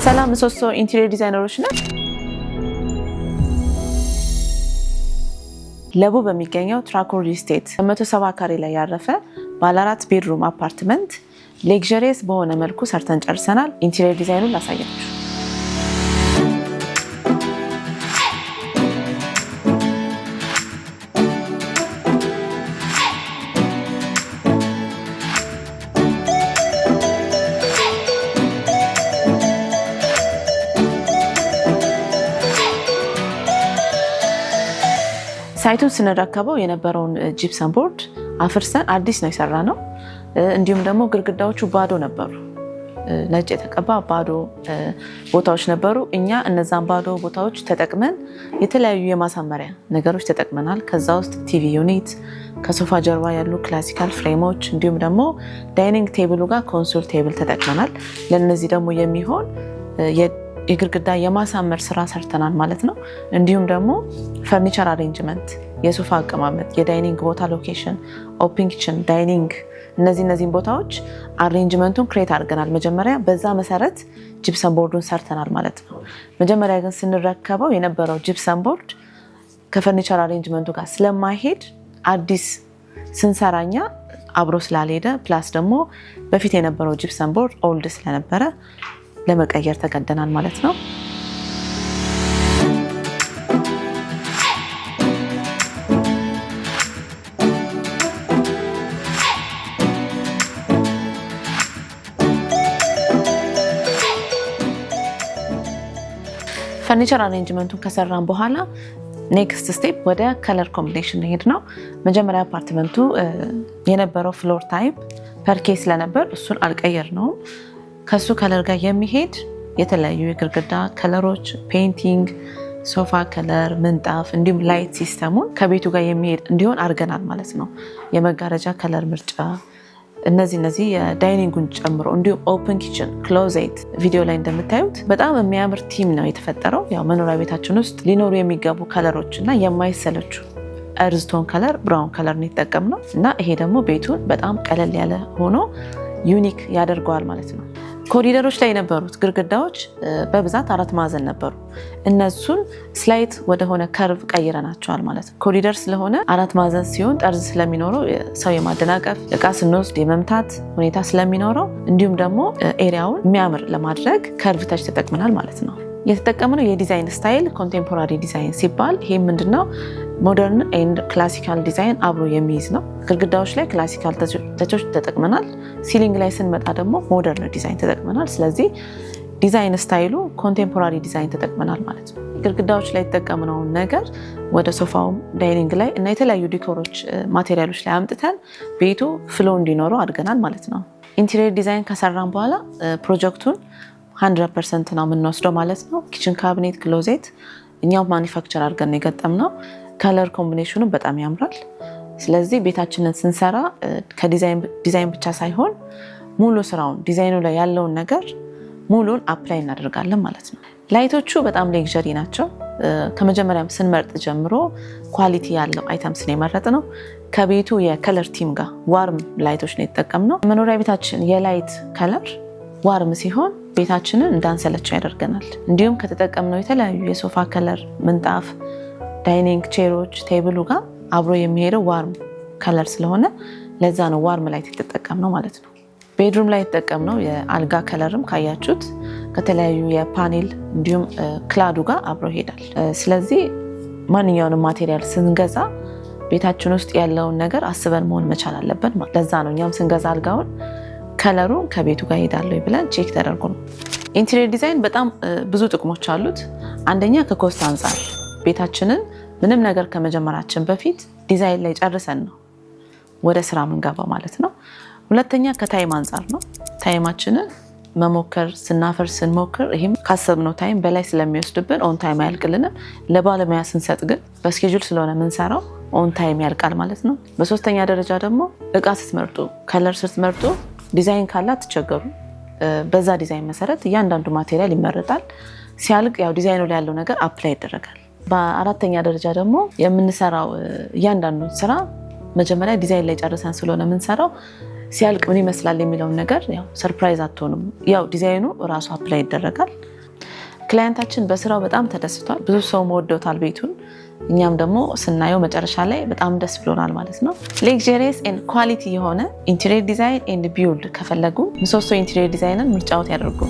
ሰላም ምሰሶ ኢንቴሪየር ዲዛይነሮች ነን። ለቡ በሚገኘው ትራኮር ስቴት 170 ካሬ ላይ ያረፈ ባለ 4 ቤድሩም አፓርትመንት ሌክዠሪየስ በሆነ መልኩ ሰርተን ጨርሰናል። ኢንቴሪየር ዲዛይኑን ላሳያችሁ። ሳይቱን ስንረከበው የነበረውን ጂፕሰም ቦርድ አፍርሰን አዲስ ነው የሰራነው። እንዲሁም ደግሞ ግድግዳዎቹ ባዶ ነበሩ፣ ነጭ የተቀባ ባዶ ቦታዎች ነበሩ። እኛ እነዛን ባዶ ቦታዎች ተጠቅመን የተለያዩ የማሳመሪያ ነገሮች ተጠቅመናል። ከዛ ውስጥ ቲቪ ዩኒት፣ ከሶፋ ጀርባ ያሉ ክላሲካል ፍሬሞች፣ እንዲሁም ደግሞ ዳይኒንግ ቴብሉ ጋር ኮንሶል ቴብል ተጠቅመናል። ለነዚህ ደግሞ የሚሆን የግድግዳ የማሳመር ስራ ሰርተናል ማለት ነው። እንዲሁም ደግሞ ፈርኒቸር አሬንጅመንት፣ የሶፋ አቀማመጥ፣ የዳይኒንግ ቦታ ሎኬሽን፣ ኦፕን ኪችን፣ ዳይኒንግ እነዚህን ቦታዎች አሬንጅመንቱን ክሬት አድርገናል። መጀመሪያ በዛ መሰረት ጂፕሰም ቦርዱን ሰርተናል ማለት ነው። መጀመሪያ ግን ስንረከበው የነበረው ጂፕሰም ቦርድ ከፈርኒቸር አሬንጅመንቱ ጋር ስለማይሄድ አዲስ ስንሰራኛ አብሮ ስላልሄደ ፕላስ ደግሞ በፊት የነበረው ጂፕሰም ቦርድ ኦልድ ስለነበረ ለመቀየር ተገደናል ማለት ነው። ፈርኒቸር አሬንጅመንቱን ከሰራን በኋላ ኔክስት ስቴፕ ወደ ከለር ኮምቢኔሽን ሄድ ነው። መጀመሪያ አፓርትመንቱ የነበረው ፍሎር ታይፕ ፐርኬ ስለነበር እሱን አልቀየር ነው። ከሱ ከለር ጋር የሚሄድ የተለያዩ የግድግዳ ከለሮች፣ ፔይንቲንግ፣ ሶፋ ከለር፣ ምንጣፍ እንዲሁም ላይት ሲስተሙን ከቤቱ ጋር የሚሄድ እንዲሆን አድርገናል ማለት ነው። የመጋረጃ ከለር ምርጫ እነዚህ የዳይኒንጉን ጨምሮ እንዲሁም ኦፕን ኪችን፣ ክሎዜት ቪዲዮ ላይ እንደምታዩት በጣም የሚያምር ቲም ነው የተፈጠረው። ያው መኖሪያ ቤታችን ውስጥ ሊኖሩ የሚገቡ ከለሮች እና የማይሰለቹ እርዝቶን ከለር፣ ብራውን ከለር ነው የተጠቀምነው እና ይሄ ደግሞ ቤቱን በጣም ቀለል ያለ ሆኖ ዩኒክ ያደርገዋል ማለት ነው። ኮሪደሮች ላይ የነበሩት ግድግዳዎች በብዛት 4 ማዕዘን ነበሩ። እነሱን ስላይት ወደሆነ ከርቭ ቀይረናቸዋል ማለት ነው። ኮሪደር ስለሆነ 4 ማዕዘን ሲሆን ጠርዝ ስለሚኖረው ሰው የማደናቀፍ እቃ ስንወስድ የመምታት ሁኔታ ስለሚኖረው እንዲሁም ደግሞ ኤሪያውን የሚያምር ለማድረግ ከርቭ ተች ተጠቅመናል ማለት ነው። የተጠቀምነው የዲዛይን ስታይል ኮንቴምፖራሪ ዲዛይን ሲባል ይሄ ምንድነው? ሞደርን ኤንድ ክላሲካል ዲዛይን አብሮ የሚይዝ ነው። ግድግዳዎች ላይ ክላሲካል ተቾች ተጠቅመናል። ሲሊንግ ላይ ስንመጣ ደግሞ ሞደርን ዲዛይን ተጠቅመናል። ስለዚህ ዲዛይን ስታይሉ ኮንቴምፖራሪ ዲዛይን ተጠቅመናል ማለት ነው። ግድግዳዎች ላይ የተጠቀምነውን ነገር ወደ ሶፋውም ዳይኒንግ ላይ እና የተለያዩ ዲኮሮች ማቴሪያሎች ላይ አምጥተን ቤቱ ፍሎ እንዲኖረው አድርገናል ማለት ነው። ኢንቴሪየር ዲዛይን ከሰራን በኋላ ፕሮጀክቱን 100% ነው የምንወስደው ማለት ነው። ኪችን ካቢኔት፣ ክሎዜት እኛው ማኒፋክቸር አድርገን የገጠምነው። ከለር ኮምቢኔሽኑ በጣም ያምራል። ስለዚህ ቤታችንን ስንሰራ ከዲዛይን ብቻ ሳይሆን ሙሉ ስራውን ዲዛይኑ ላይ ያለውን ነገር ሙሉን አፕላይ እናደርጋለን ማለት ነው። ላይቶቹ በጣም ሌክዠሪ ናቸው። ከመጀመሪያም ስንመርጥ ጀምሮ ኳሊቲ ያለው አይተምስ ነው የመረጥነው። ከቤቱ የከለር ቲም ጋር ዋርም ላይቶች ነው የተጠቀምነው። መኖሪያ ቤታችን የላይት ከለር ዋርም ሲሆን ቤታችንን እንዳንሰለቸው ያደርገናል። እንዲሁም ከተጠቀምነው የተለያዩ የሶፋ ከለር፣ ምንጣፍ፣ ዳይኒንግ ቼሮች፣ ቴብሉ ጋር አብሮ የሚሄደው ዋርም ከለር ስለሆነ ለዛ ነው ዋርም ላይት የተጠቀምነው ማለት ነው። ቤድሩም ላይ የተጠቀምነው የአልጋ ከለርም ካያችሁት ከተለያዩ የፓኔል እንዲሁም ክላዱ ጋር አብሮ ይሄዳል። ስለዚህ ማንኛውንም ማቴሪያል ስንገዛ ቤታችን ውስጥ ያለውን ነገር አስበን መሆን መቻል አለበት። ለዛ ነው እኛም ስንገዛ አልጋውን ከለሩ ከቤቱ ጋር ይሄዳል ብለን ቼክ ተደርጎ ነው። ኢንቴሪየር ዲዛይን በጣም ብዙ ጥቅሞች አሉት። አንደኛ ከኮስት አንጻር ቤታችንን ምንም ነገር ከመጀመራችን በፊት ዲዛይን ላይ ጨርሰን ነው ወደ ስራ የምንገባው ማለት ነው። ሁለተኛ ከታይም አንጻር ነው። ታይማችንን መሞከር ስንሞክር ይህም ካሰብነው ታይም በላይ ስለሚወስድብን ኦን ታይም አያልቅልንም። ለባለሙያ ስንሰጥ ግን በስኬጁል ስለሆነ የምንሰራው ኦን ታይም ያልቃል ማለት ነው። በሶስተኛ ደረጃ ደግሞ እቃ ስትመርጡ፣ ከለር ስትመርጡ ዲዛይን ካላት ትቸገሩ። በዛ ዲዛይን መሰረት እያንዳንዱ ማቴሪያል ይመረጣል። ሲያልቅ ያው ዲዛይኑ ላይ ያለው ነገር አፕላይ ይደረጋል። በአራተኛ ደረጃ ደግሞ የምንሰራው እያንዳንዱ ስራ መጀመሪያ ዲዛይን ላይ ጨርሰን ስለሆነ የምንሰራው ሲያልቅ ምን ይመስላል የሚለውን ነገር ያው ሰርፕራይዝ አትሆንም። ያው ዲዛይኑ ራሱ አፕላይ ይደረጋል። ክላይንታችን በስራው በጣም ተደስቷል። ብዙ ሰው ወዶታል ቤቱን። እኛም ደግሞ ስናየው መጨረሻ ላይ በጣም ደስ ብሎናል ማለት ነው። ሌክዠሪየስ ኤንድ ኳሊቲ የሆነ ኢንቴሪየር ዲዛይን ኤንድ ቢውልድ ከፈለጉ ምሰሶ ኢንቴሪየር ዲዛይንን ምርጫዎት ያደርጉ።